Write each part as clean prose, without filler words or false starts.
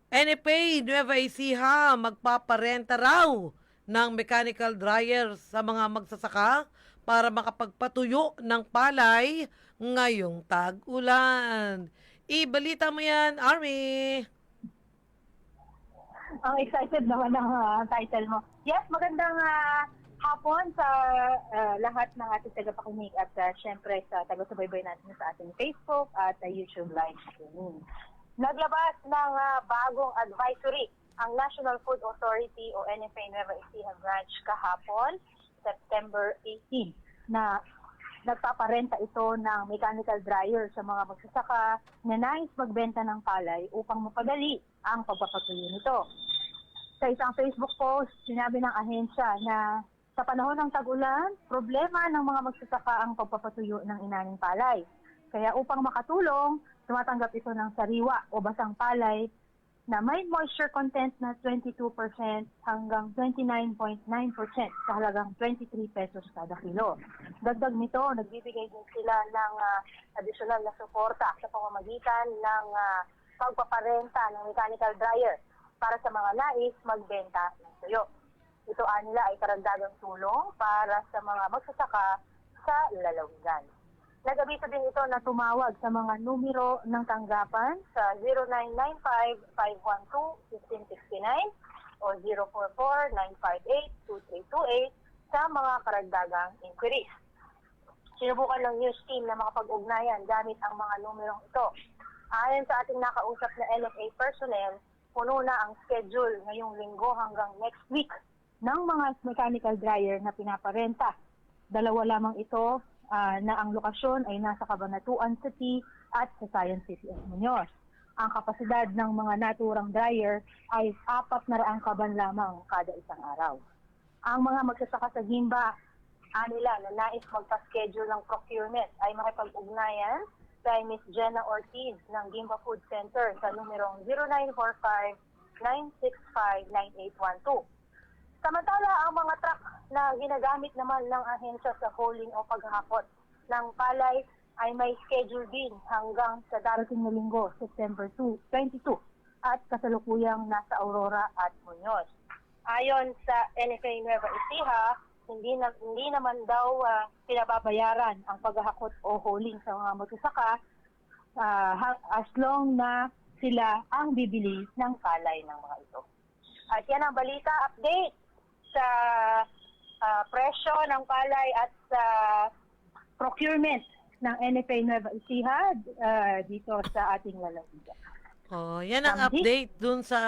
NFA Nueva Ecija magpaparenta raw ng mechanical dryer sa mga magsasaka para makapagpatuyo ng palay ngayong tag-ulan. Ibalita mo yan, Army! Ang excited naman ng title mo. Yes, magandang hapon sa lahat ng ating tagapakinig at syempre sa taga-subaybay natin sa ating Facebook at YouTube live streaming. Naglabas ng bagong advisory ang National Food Authority o NFA Nueva Ecija branch kahapon, September 18, na nagpaparenta ito ng mechanical dryer sa mga magsasaka na nais magbenta ng palay upang mapadali ang pagpapatuloy nito. Sa isang Facebook post, sinabi ng ahensya na sa panahon ng tag-ulan, problema ng mga magsasaka ang pagpapatuyo ng inaning palay. Kaya upang makatulong, tumatanggap ito ng sariwa o basang palay na may moisture content na 22% hanggang 29.9% sa halagang 23 pesos kada kilo. Dagdag nito, nagbibigay din sila ng additional na suporta sa pamamagitan ng pagpaparenta ng mechanical dryer para sa mga nais magbenta ng tuyo. Ito nila ay karagdagang tulong para sa mga magsasaka sa lalawigan. Nag-abiso din ito na tumawag sa mga numero ng tanggapan sa 0995-512-1569 o 044-958-2328 sa mga karagdagang inquiries. Sinubukan ng news team na makapag-ugnayan gamit ang mga numerong ito. Ayon sa ating nakausap na NFA personnel, puno na ang schedule ngayong linggo hanggang next week ng mga mechanical dryer na pinaparenta. Dalawa lamang ito na ang lokasyon ay nasa Cabanatuan City at sa Science City of Muñoz. Ang kapasidad ng mga naturang dryer ay 400 kaban lamang kada isang araw. Ang mga magsasaka sa Gimba, nila na nais magpa-schedule ng procurement ay makipag-ugnayan kay Ms. Jenna Ortiz ng Gimba Food Center sa numerong 0945-965-9812. Samantala, ang mga truck na ginagamit naman ng ahensya sa hauling o paghahakot ng palay ay may schedule din hanggang sa darating na linggo, September 22, at kasalukuyang nasa Aurora at Muñoz. Ayon sa NFA Nueva Ecija, hindi naman daw pinababayaran ang paghahakot o hauling sa mga magsasaka as long na sila ang bibili ng palay ng mga ito. At yan ang balita update sa presyo ng palay at sa procurement ng NFA Nueva Ecija dito sa ating lalawigan. Oh, yan ang update dun sa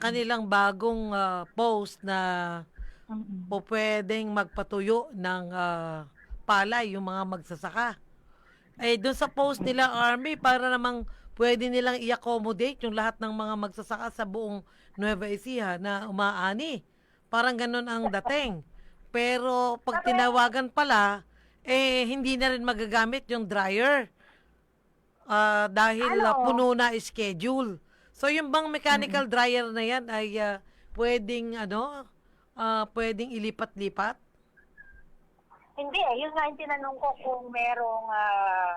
kanilang bagong post na po pwedeng magpatuyo ng palay yung mga magsasaka. Eh, dun sa post nila, Army, para namang pwede nilang i-accommodate yung lahat ng mga magsasaka sa buong Nueva Ecija na umaani. Parang ganun ang dating. Pero pag tinawagan pala, hindi na rin magagamit yung dryer. Dahil puno na schedule. So yung bang mechanical dryer na yan ay pwedeng pwedeng ilipat-lipat? Hindi yun nga yung tinanong ko kung merong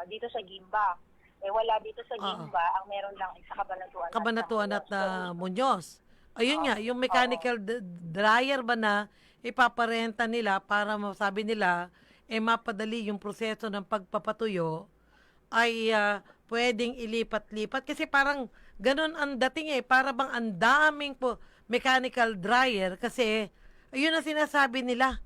dito sa Gimba. Wala dito sa Gimba, ang meron lang sa Cabanatuan. Cabanatuan at Muñoz. Ayun nga, yung mechanical dryer ba na ipaparenta nila para masabi nila, mapadali yung proseso ng pagpapatuyo, ay pwedeng ilipat-lipat. Kasi parang ganun ang dating para bang ang daming mechanical dryer kasi ayun ang sinasabi nila.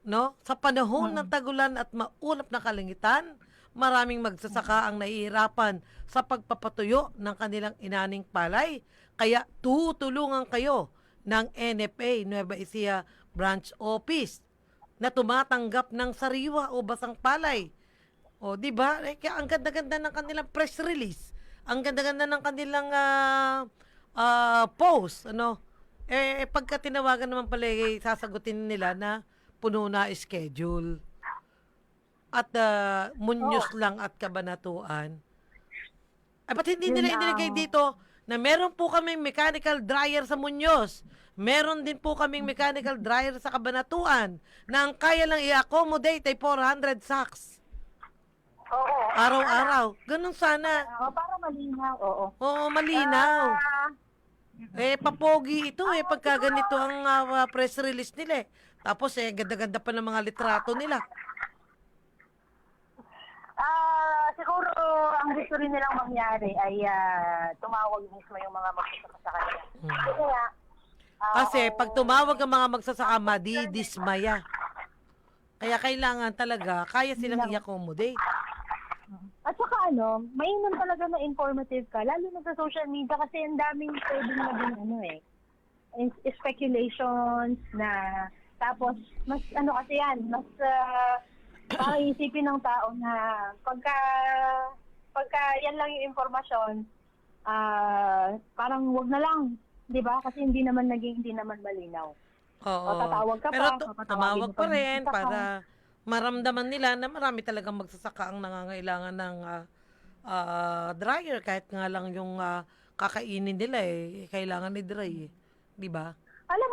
No? Sa panahon ng tagulan at maulap na kalangitan, maraming magsasaka ang nahihirapan sa pagpapatuyo ng kanilang inaning palay. Kaya tutulungan kayo ng NFA Nueva Ecija Branch Office na tumatanggap ng sariwa o basang palay. O, di ba? Kaya ang ganda-ganda ng kanilang press release. Ang ganda-ganda ng kanilang post. Pagka tinawagan naman pala, sasagutin nila na puno na schedule. At Muñoz lang at Cabanatuan. Ba't hindi nila inilagay dito na meron po kaming mechanical dryer sa Muñoz. Meron din po kaming mechanical dryer sa Cabanatuan na ang kaya lang i-accommodate ay 400 sacks. Oo. Araw-araw. Ganun sana. Para malinaw, oo. Oo, malinaw. Ah, Papogi ito pagka ganito ang press release nila eh. Tapos ganda-ganda pa ng mga litrato nila. siguro ang gusto rin nilang mangyari ay tumawag mismo yung mga magsasaka sa kanila. Kasi nga, Kasi pag tumawag ang mga magsasaka, madidismaya. Kaya kailangan talaga, kaya silang i-accommodate. at saka mainam talaga na informative ka, lalo na sa social media kasi ang daming pwedeng maging speculations na tapos mas kasi yan, mas parang isipin ng tao na pagka yan lang yung informasyon, parang wag na lang, 'di ba? Kasi hindi naman malinaw. Oo. O tatawag ka Pero pa, papatawagin tumawag mo pa pa yung rin magsasaka. para maramdaman nila na marami talagang magsasaka ang nangangailangan ng dryer kahit nga lang yung kakainin nila kailangan i-dry di ba? Alam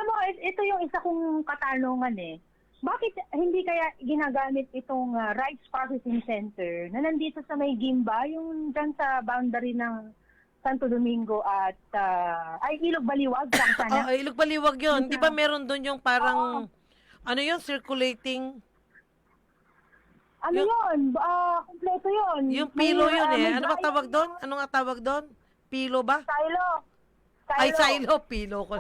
mo, ito yung isa kong katanungan Bakit hindi kaya ginagamit itong rice processing center na nandito sa may Gimba, yung dyan sa boundary ng Santo Domingo at Ilog Baliwag, sana? Ilog Baliwag yun. Di ba meron doon yung parang ano yun, circulating Kompleto yun. yung pilo yun may Ano ba dryer tawag doon? Ano nga tawag doon? Pilo ba? Silo. Ay, silo. Pilo ko.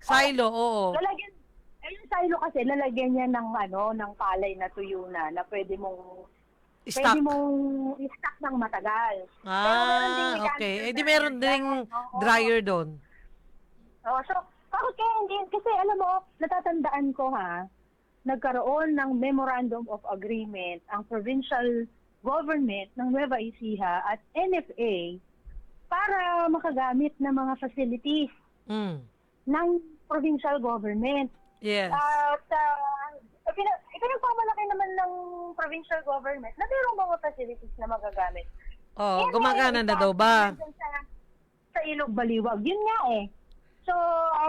Silo, oo. Yung silo kasi, lalagyan niya ng palay na tuyo na pwede mong Stock. i-stack ng matagal. Pero meron ding Okay. mechanical Di meron dryer. ding Oo. dryer doon. So, bakit kaya hindi? Kasi alam mo, natatandaan ko nagkaroon ng Memorandum of Agreement ang provincial government ng Nueva Ecija at NFA para makagamit ng mga facilities Mm. ng provincial government. Yes. At ipinagpamalaki naman ng provincial government na mayroong mga facilities na magagamit. Gumagana na daw ba? Sa Ilog Baliwag. Yun nga So,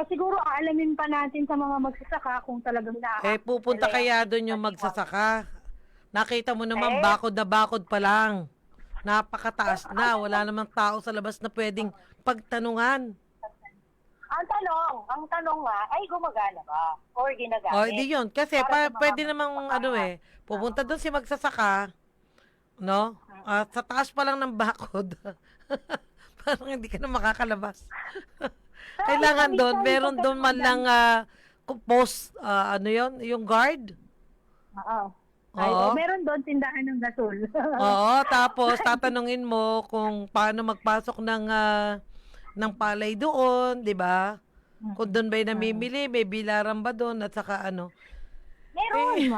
siguro aalamin pa natin sa mga magsasaka kung talagang Pupunta kaya doon yung magsasaka. Nakita mo naman bakod na bakod pa lang. Napakataas na. Wala namang tao sa labas na pwedeng pagtanungan. Ang tanong nga, ay gumagana ba? Or ginagamit? Di yun. Kasi pwede namang pupunta doon si magsasaka, no? Sa taas pa lang ng bakod. Parang hindi ka na makakalabas. Kailangan doon, meron doon man lang post, yung guard. Oo. Meron doon tindahan ng gasol. Oo, tapos tatanungin mo kung paano magpasok ng palay doon, di ba? Kung doon ba'y namimili, may bilaran ba doon at saka ano? Meron.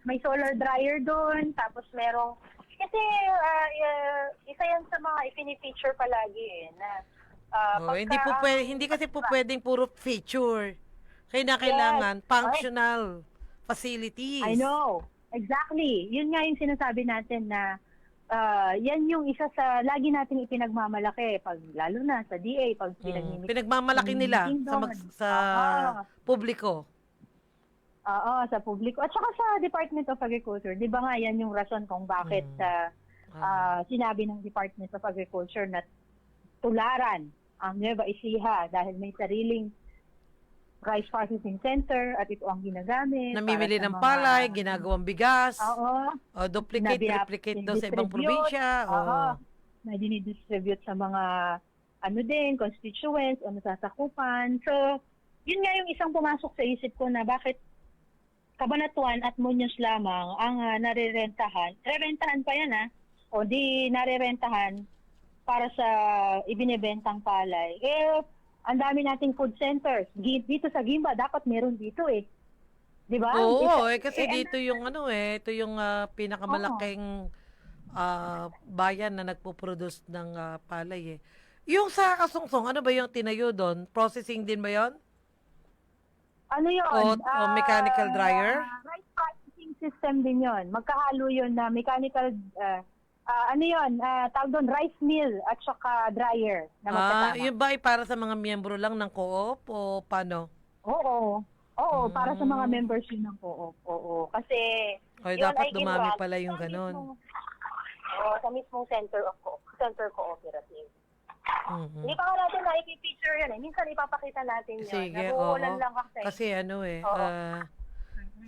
May solar dryer doon, tapos merong, kasi isa yan sa mga ipini-feature palagi na hindi kasi po pwedeng puro feature. Kailangan functional facilities. I know. Exactly. Yun nga yung sinasabi natin na yan yung isa sa lagi nating ipinagmamalaki lalo na sa DA pag pinagmamalaki nila sa publiko. Sa publiko at saka sa Department of Agriculture. 'Di ba nga yan yung rason kung bakit sinabi ng Department of Agriculture na tularan ang Nueva Ecija dahil may sariling rice processing center at ito ang ginagamit. Namimili ng palay, ginagawang bigas. Replicate daw sa ibang probinsya. Na dinidistribute sa mga constituents o nasasakupan. So, yun nga yung isang pumasok sa isip ko na bakit Cabanatuan at Muñoz lamang ang narerentahan. Rerentahan pa yan o di narerentahan para sa ibinebentang palay. Ang dami nating food centers. Dito sa Gimba, dapat meron dito 'Di ba? Oo, kasi dito yung ito yung pinakamalaking bayan na nagpo-produce ng palay Yung sa Kasungsong, ano ba yung tinayo doon? Processing din ba yon? Ano yun? O mechanical dryer? Rice processing system din yon. Magkahalo yun na mechanical tawag doon, rice mill at saka dryer na magkasama. Yun ba ay para sa mga miyembro lang ng co-op o paano? Oo, para sa mga members yun ng co-op. Oo, kasi Ay, Yun dapat ay dumami ginrally pala yung sa ganon. sa mismong center cooperative. Mhm. Hindi pa nga natin na-feature yan eh. Minsan ipapakita natin yun. Sige, Nabuulan oo. lang kasi. Kasi ano eh, Oo.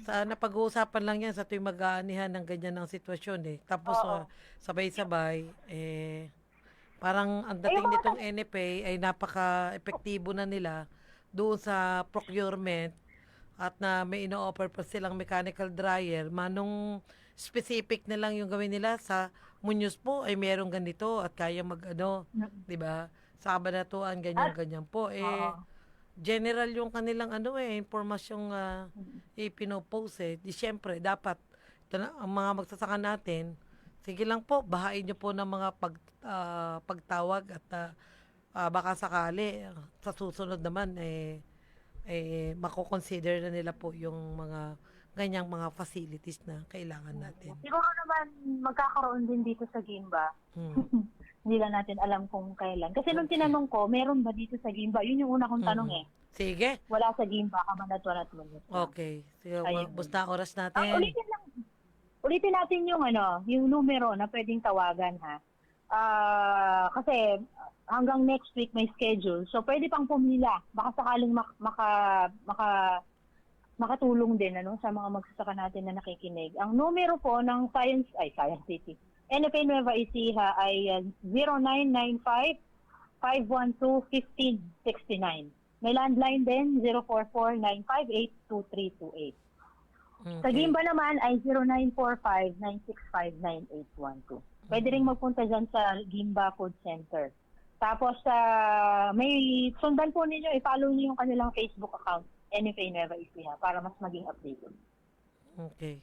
sana pag-uusapan lang yan sa tuwing mag-aanihan ng ganyan ng sitwasyon eh. Tapos Oo. sabay-sabay, parang ang Eh, yung dating mga nitong NFA ay napaka-epektibo na nila doon sa procurement at na may ino-offer pa silang mechanical dryer, manong specific na lang yung gawin nila sa Muñoz po ay merong ganito at kaya mag-ano, 'di ba? Sa Kabanatuan ganyan-ganyan po Oo. general yung kanilang impormasyong ipinopost Di syempre dapat ito na, ang mga magsasaka natin, sige lang po, bahain niyo po ng mga pagtawag at baka sakali sa susunod naman mako-consider na nila po yung mga ganyang mga facilities na kailangan natin. Siguro naman magkakaroon din dito sa Gimba. Hmm. Hindi lang natin alam kung kailan. Kasi nung tinanong ko, meron ba dito sa Gimba? Yun yung una kong tanong eh. Sige. Wala sa Gimba, Cabanatuan at Muñoz. Okay. Sige, Ayun. basta oras natin. Ulitin natin yung yung numero na pwedeng tawagan ha. Kasi hanggang next week may schedule. So pwede pang pumila. Baka sakaling makatulong din sa mga magsasaka natin na nakikinig. Ang numero po ng Science City. NFA Nueva Ecija ay 0995-512-1569. May landline din 044-958-2328. Sa Gimba naman ay 0945-965-9812. Pwede rin magpunta dyan sa Gimba Food Center. Tapos, may sundan po ninyo, i-follow niyo yung kanilang Facebook account, NFA Nueva Ecija, para mas maging updated. Okay.